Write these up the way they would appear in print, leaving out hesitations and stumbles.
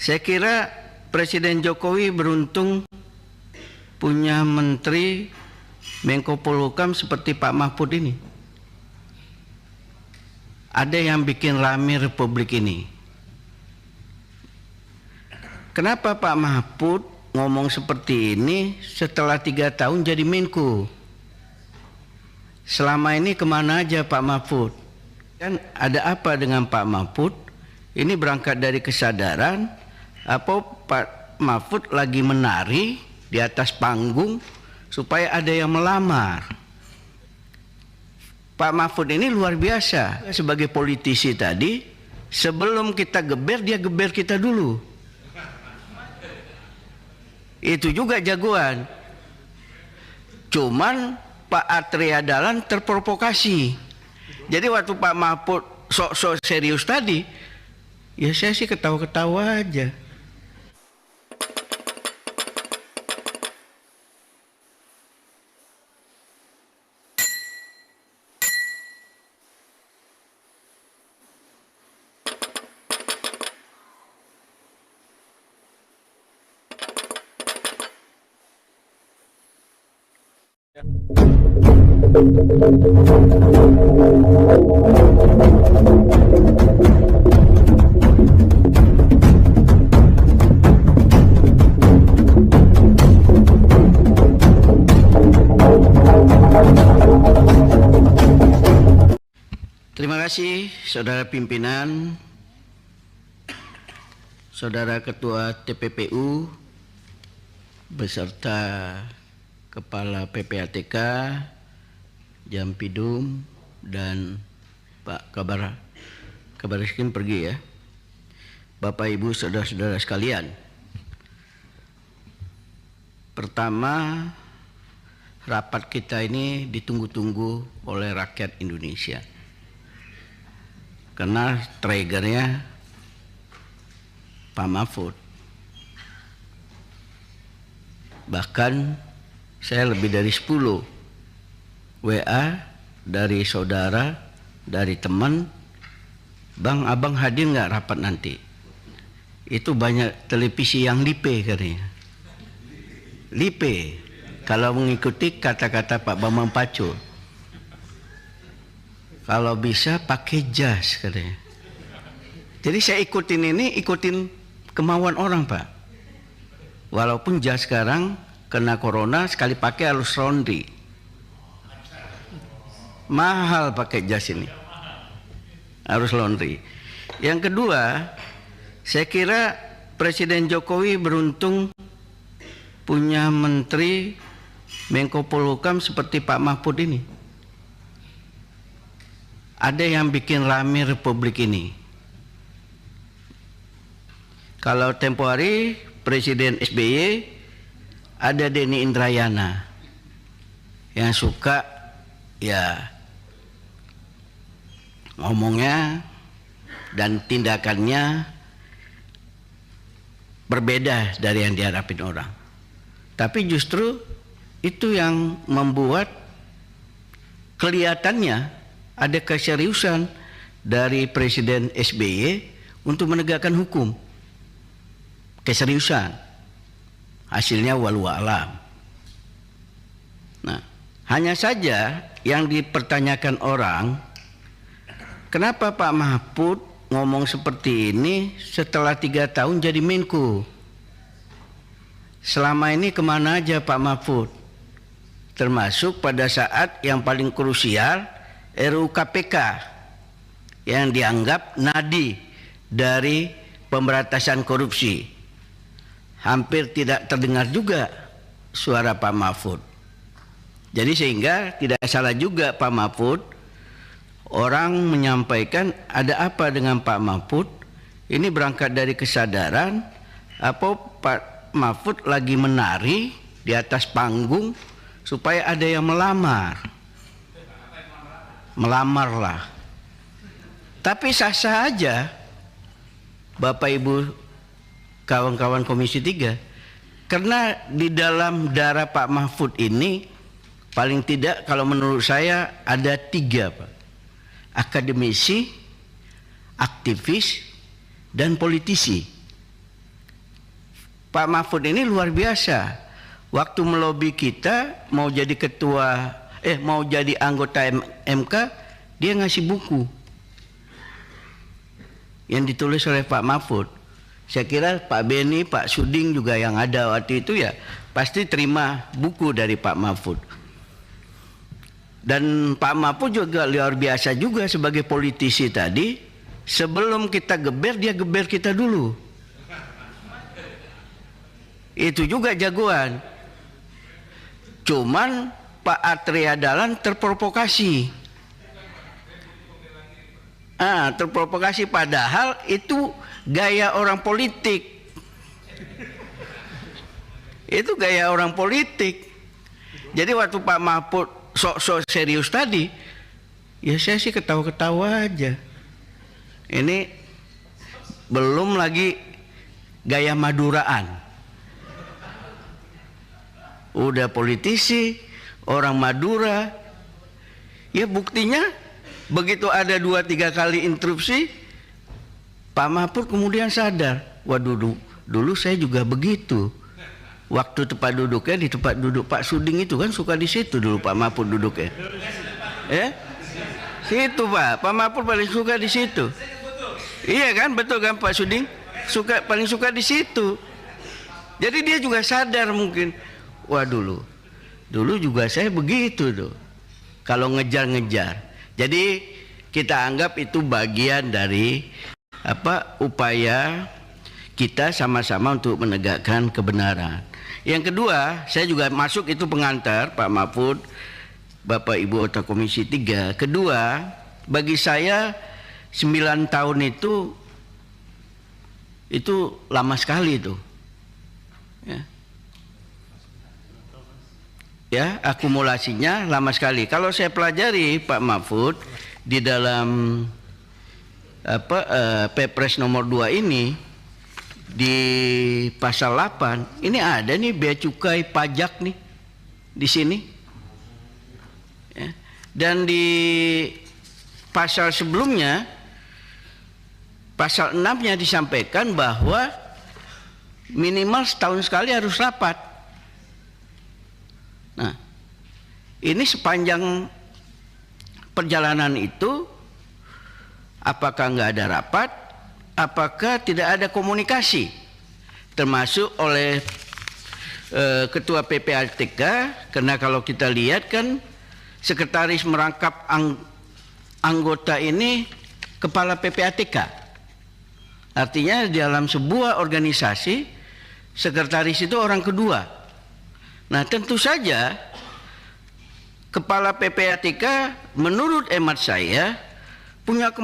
Saya kira Presiden Jokowi beruntung punya Menteri Menko Polhukam seperti Pak Mahfud ini. Ada yang bikin rame Republik ini. Kenapa Pak Mahfud ngomong seperti ini setelah 3 tahun jadi Menko? Selama ini kemana aja Pak Mahfud? Kan ada apa dengan Pak Mahfud? Ini berangkat dari kesadaran apa Pak Mahfud lagi menari di atas panggung supaya ada yang melamar. Pak Mahfud ini luar biasa sebagai politisi tadi. Sebelum kita geber, dia geber kita dulu. Itu juga jagoan. Cuman Pak Atria Dahlan terprovokasi. Jadi waktu Pak Mahfud sok-sok serius tadi, ya saya sih ketawa-ketawa aja. Terima kasih Saudara Pimpinan, Saudara Ketua TPPU, beserta Kepala PPATK, Jampidum, dan Pak Kabariskim pergi ya. Bapak Ibu Saudara-saudara sekalian. Pertama, rapat kita ini ditunggu-tunggu oleh rakyat Indonesia. Karena triggernya Pak Mahfud. Bahkan saya lebih dari 10 WA dari saudara, dari teman, Bang, abang hadir nggak rapat nanti? Itu banyak televisi yang lipe katanya. Lipe, kalau mengikuti kata-kata Pak Bambang Pacul. Kalau bisa pakai jas katanya. Jadi saya ikutin ini, ikutin kemauan orang Pak. Walaupun jas sekarang kena corona sekali pakai harus laundry. Mahal pakai jas ini. Harus laundry. Yang kedua, saya kira Presiden Jokowi beruntung punya Menteri Menko Polhukam seperti Pak Mahfud ini. Ada yang bikin rame Republik ini. Kalau tempo hari Presiden SBY ada Denny Indrayana yang suka ya ngomongnya dan tindakannya berbeda dari yang diharapin orang. Tapi justru itu yang membuat kelihatannya ada keseriusan dari Presiden SBY untuk menegakkan hukum. Keseriusan. Hasilnya walau alam. Nah, hanya saja yang dipertanyakan orang, kenapa Pak Mahfud ngomong seperti ini setelah 3 tahun jadi Menko? Selama ini kemana aja Pak Mahfud? Termasuk pada saat yang paling krusial, RUU KPK yang dianggap nadi dari pemberantasan korupsi. Hampir tidak terdengar juga suara Pak Mahfud. Jadi sehingga tidak salah juga Pak Mahfud, orang menyampaikan ada apa dengan Pak Mahfud? Ini berangkat dari kesadaran apa Pak Mahfud lagi menari di atas panggung supaya ada yang melamar. Melamarlah. Tapi sah-sah aja Bapak Ibu kawan-kawan Komisi 3, karena di dalam darah Pak Mahfud ini paling tidak kalau menurut saya ada 3 Pak. Akademisi, aktivis, dan politisi. Pak Mahfud ini luar biasa. Waktu melobi kita mau jadi mau jadi anggota MK, dia ngasih buku yang ditulis oleh Pak Mahfud. Saya kira Pak Beni, Pak Suding juga yang ada waktu itu ya pasti terima buku dari Pak Mahfud. Dan Pak Mahfud juga luar biasa juga sebagai politisi tadi. Sebelum kita geber, dia geber kita dulu. Itu juga jagoan. Cuman Pak Atria Dahlan terprovokasi. Terprovokasi padahal itu gaya orang politik. Itu gaya orang politik. Jadi waktu Pak Mahfud sok-sok serius tadi, ya saya sih ketawa-ketawa aja. Ini belum lagi gaya Maduraan. Udah politisi, orang Madura. Ya buktinya begitu ada 2-3 kali interupsi, Pak Mahfud kemudian sadar, waduh dulu saya juga begitu. Waktu tempat duduknya di tempat duduk Pak Suding itu kan suka di situ dulu Pak Mahfud duduknya. Situ Pak Mahfud paling suka di situ. Iya kan, betul kan Pak Suding? Paling suka di situ. Jadi dia juga sadar mungkin, wah dulu juga saya begitu tuh. Kalau ngejar-ngejar. Jadi kita anggap itu bagian dari upaya kita sama-sama untuk menegakkan kebenaran. Yang kedua, saya juga masuk itu pengantar Pak Mahfud, Bapak Ibu anggota Komisi 3. Kedua, bagi saya 9 tahun itu lama sekali itu. Ya, akumulasinya lama sekali. Kalau saya pelajari Pak Mahfud di dalam Perpres nomor 2 ini, di pasal 8 ini ada nih bea cukai pajak nih di sini ya. Dan di pasal sebelumnya, pasal 6-nya disampaikan bahwa minimal setahun sekali harus rapat. Nah, ini sepanjang perjalanan itu apakah nggak ada rapat, apakah tidak ada komunikasi, termasuk oleh Ketua PPATK, karena kalau kita lihat kan sekretaris merangkap anggota ini kepala PPATK. Artinya dalam sebuah organisasi sekretaris itu orang kedua. Nah tentu saja kepala PPATK menurut hemat saya punya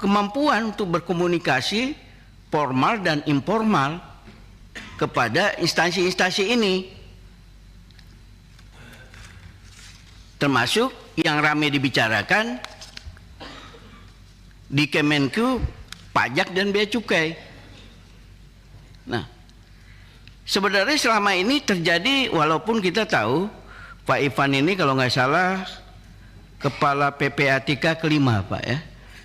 kemampuan untuk berkomunikasi formal dan informal kepada instansi-instansi ini, termasuk yang ramai dibicarakan di Kemenku, pajak dan bea cukai. Nah, sebenarnya selama ini terjadi, walaupun kita tahu Pak Ivan ini kalau nggak salah kepala PPATK kelima Pak ya.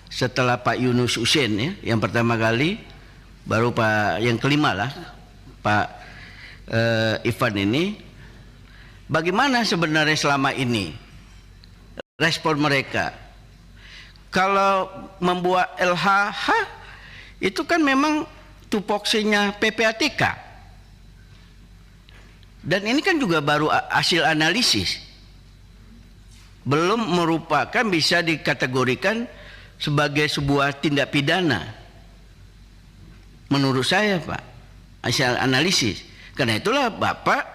Setelah Pak Yunus Husin ya, yang pertama kali, baru Pak yang kelima lah Pak Ivan ini. Bagaimana sebenarnya selama ini respon mereka? Kalau membuat LHH itu kan memang tupoksinya PPATK, dan ini kan juga baru hasil analisis, belum merupakan bisa dikategorikan sebagai sebuah tindak pidana menurut saya Pak, hasil analisis. Karena itulah Bapak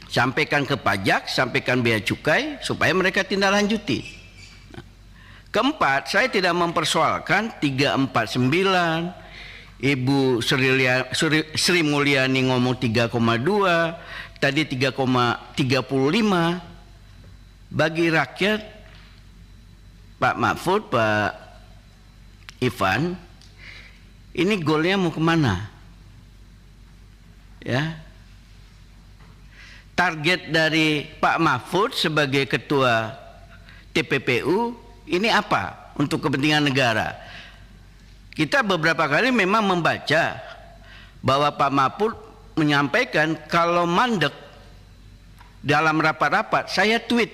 sampaikan ke pajak, sampaikan bea cukai supaya mereka tindak lanjuti. Keempat, saya tidak mempersoalkan 349, Ibu Sri Mulyani ngomong 3,2, tadi 3,35. Bagi rakyat, Pak Mahfud, Pak Ivan, ini goalnya mau kemana? Ya, target dari Pak Mahfud sebagai ketua TPPU ini apa untuk kepentingan negara? Kita beberapa kali memang membaca bahwa Pak Mahfud menyampaikan kalau mandek dalam rapat-rapat saya tweet.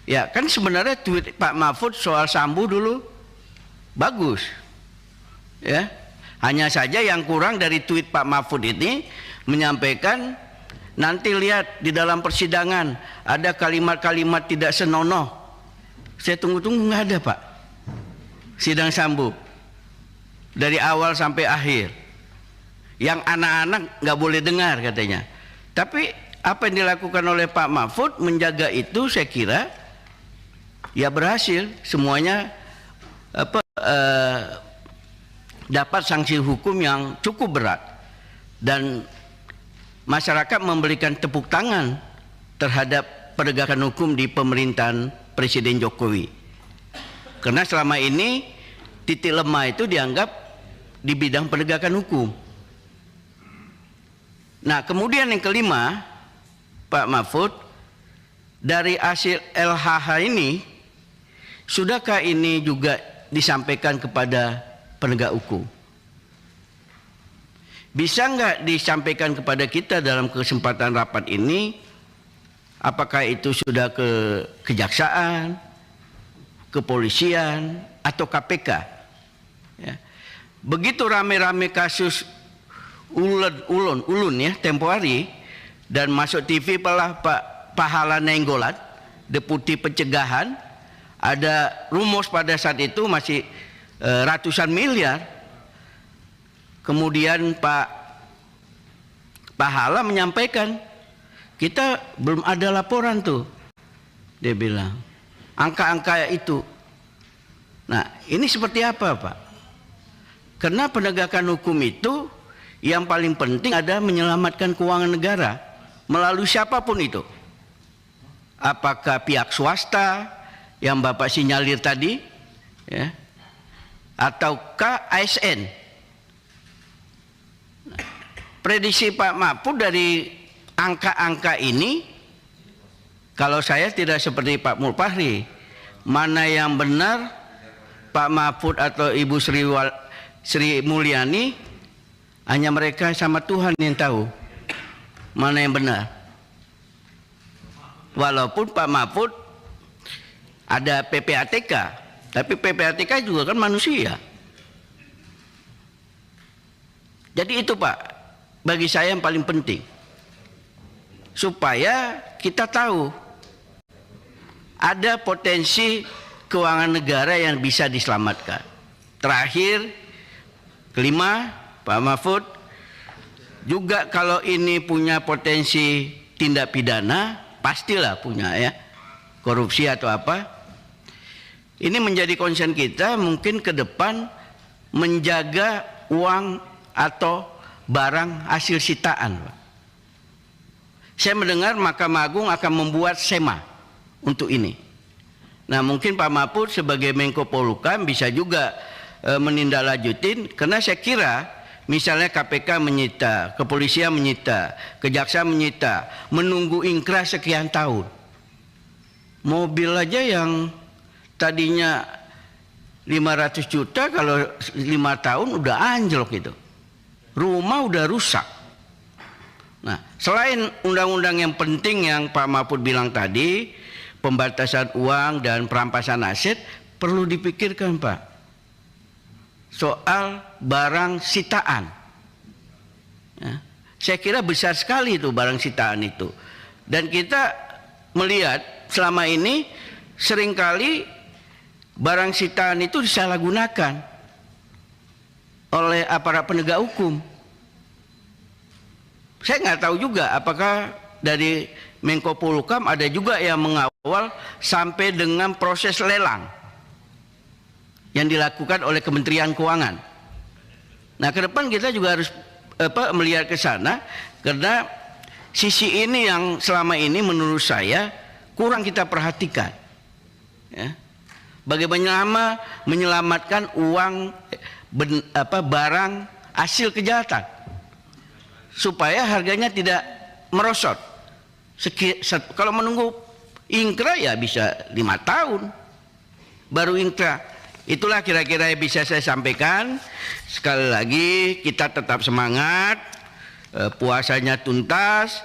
Ya kan sebenarnya tweet Pak Mahfud soal Sambo dulu bagus. Ya, hanya saja yang kurang dari tweet Pak Mahfud ini menyampaikan nanti lihat di dalam persidangan ada kalimat-kalimat tidak senonoh. Saya tunggu-tunggu nggak ada Pak. Sidang Sambo dari awal sampai akhir. Yang anak-anak nggak boleh dengar katanya. Tapi apa yang dilakukan oleh Pak Mahfud menjaga itu saya kira ya berhasil, semuanya dapat sanksi hukum yang cukup berat dan masyarakat memberikan tepuk tangan terhadap penegakan hukum di pemerintahan Presiden Jokowi. Karena selama ini titik lemah itu dianggap di bidang penegakan hukum. Nah, kemudian yang kelima, Pak Mahfud, dari hasil LHH ini, sudahkah ini juga disampaikan kepada penegak hukum? Bisa nggak disampaikan kepada kita dalam kesempatan rapat ini? Apakah itu sudah ke kejaksaan, kepolisian, atau KPK? Ya. Begitu rame-rame kasus ulun ya tempo hari, dan masuk TV pelah Pak Pahala Nainggolan, Deputi Pencegahan, ada rumus pada saat itu masih ratusan miliar. Kemudian Pak Pahala menyampaikan, kita belum ada laporan tuh, dia bilang, angka-angka itu. Nah, ini seperti apa Pak? Karena penegakan hukum itu yang paling penting ada menyelamatkan keuangan negara melalui siapapun itu. Apakah pihak swasta yang Bapak sinyalir tadi, ya, ataukah ASN? Prediksi Pak Mahfud dari angka-angka ini, kalau saya tidak seperti Pak Mulfahri, mana yang benar Pak Mahfud atau Ibu Sri Mulyani, hanya mereka sama Tuhan yang tahu mana yang benar. Walaupun Pak Mahfud ada PPATK, tapi PPATK juga kan manusia. Jadi itu Pak, bagi saya yang paling penting, supaya kita tahu ada potensi keuangan negara yang bisa diselamatkan. Terakhir, kelima, Pak Mahfud juga kalau ini punya potensi tindak pidana, pastilah punya ya, korupsi atau apa. Ini menjadi concern kita mungkin ke depan, menjaga uang atau barang hasil sitaan. Saya mendengar Mahkamah Agung akan membuat SEMA untuk ini. Nah, mungkin Pak Mahfud sebagai Menko Polhukam bisa juga menindaklanjutin, karena saya kira misalnya KPK menyita, kepolisian menyita, kejaksaan menyita, menunggu ingkrah sekian tahun. Mobil aja yang tadinya 500 juta kalau 5 tahun udah anjlok itu. Rumah udah rusak. Nah, selain undang-undang yang penting yang Pak Mahfud bilang tadi, pembatasan uang dan perampasan aset, perlu dipikirkan Pak, soal barang sitaan. Ya, saya kira besar sekali itu barang sitaan itu. Dan kita melihat selama ini seringkali barang sitaan itu disalahgunakan oleh aparat penegak hukum. Saya nggak tahu juga apakah dari Menko Polhukam ada juga yang mengawal sampai dengan proses lelang yang dilakukan oleh Kementerian Keuangan. Nah, ke depan kita juga harus melihat ke sana, karena sisi ini yang selama ini menurut saya kurang kita perhatikan. Ya. Bagaimana menyelamatkan uang barang hasil kejahatan supaya harganya tidak merosot. Kalau menunggu ingkrah ya bisa 5 tahun baru ingkrah. Itulah kira-kira yang bisa saya sampaikan. Sekali lagi kita tetap semangat, puasanya tuntas,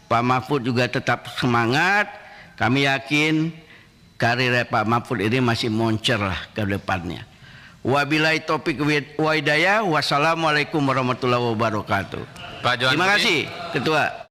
Pak Mahfud juga tetap semangat. Kami yakin karir Pak Mahfud ini masih moncer lah ke depannya. Wabillahi taufiq wa hidayah. Wassalamualaikum warahmatullahi wabarakatuh. Pak Johan Terima Budi. kasih Ketua.